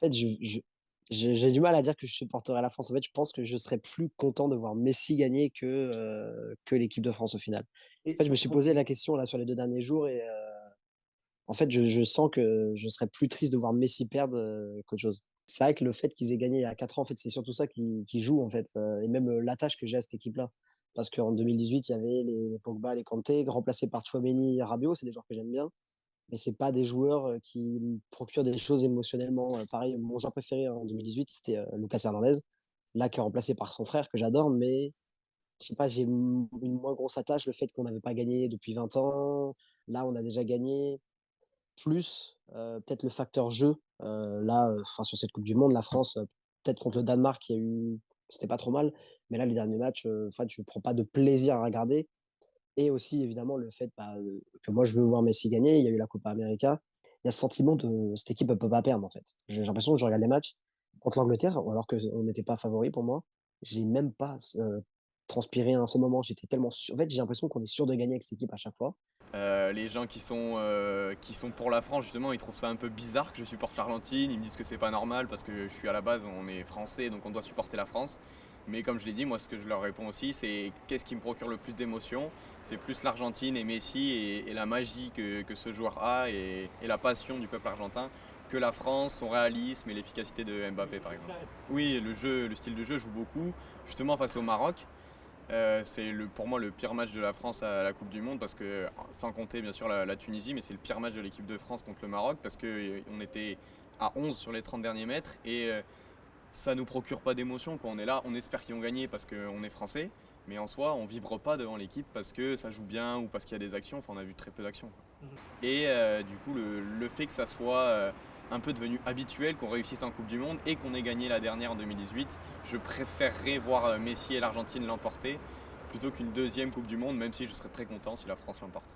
En fait, j'ai du mal à dire que je supporterais la France. En fait, je pense que je serais plus content de voir Messi gagner que l'équipe de France au final. En Et fait, je me suis posé la question là sur les 2 derniers jours et en fait, je sens que je serais plus triste de voir Messi perdre, qu'autre chose. C'est vrai que le fait qu'ils aient gagné il y a 4 ans, en fait, c'est surtout ça qui joue, en fait, et même, l'attache que j'ai à cette équipe-là. Parce qu'en 2018, il y avait les Pogba, les Kanté, remplacés par Tchouaméni et Rabiot, c'est des joueurs que j'aime bien, mais c'est pas des joueurs, qui me procurent des choses émotionnellement. Pareil, mon joueur préféré en 2018, c'était, Lucas Hernandez, là, qui est remplacé par son frère que j'adore, mais je sais pas, j'ai une moins grosse attache, le fait qu'on n'avait pas gagné depuis 20 ans. Là, on a déjà gagné. Plus, peut-être le facteur jeu, là, enfin sur cette coupe du monde, la France, peut-être contre le Danemark, il y a eu c'était pas trop mal, mais là les derniers matchs, enfin tu prends pas de plaisir à regarder et aussi évidemment le fait, bah, que moi je veux voir Messi gagner. Il y a eu la Copa América. Il y a ce sentiment de cette équipe elle peut pas perdre en fait. J'ai l'impression que je regarde les matchs contre l'Angleterre, alors qu'on n'était pas favori pour moi. J'ai même pas transpiré à un seul moment. J'étais tellement sûr. En fait, j'ai l'impression qu'on est sûr de gagner avec cette équipe à chaque fois. Les gens qui sont pour la France, justement, ils trouvent ça un peu bizarre que je supporte l'Argentine. Ils me disent que c'est pas normal parce que je suis à la base, on est français, donc on doit supporter la France. Mais comme je l'ai dit, moi, ce que je leur réponds aussi, c'est qu'est-ce qui me procure le plus d'émotions. C'est plus l'Argentine et Messi et la magie que ce joueur a et la passion du peuple argentin que la France, son réalisme et l'efficacité de Mbappé, par exemple. Oui, le jeu, le style de jeu joue beaucoup, justement face au Maroc. C'est pour moi le pire match de la France à la Coupe du Monde parce que, sans compter bien sûr la Tunisie, mais c'est le pire match de l'équipe de France contre le Maroc parce qu'on était à 11 sur les 30 derniers mètres et ça nous procure pas d'émotion quand on est là. On espère qu'ils ont gagné parce qu'on est français, mais en soi on vibre pas devant l'équipe parce que ça joue bien ou parce qu'il y a des actions. Enfin, on a vu très peu d'actions. Et du coup, le fait que ça soit un peu devenu habituel, qu'on réussisse en Coupe du Monde et qu'on ait gagné la dernière en 2018, je préférerais voir Messi et l'Argentine l'emporter plutôt qu'une deuxième Coupe du Monde, même si je serais très content si la France l'emporte.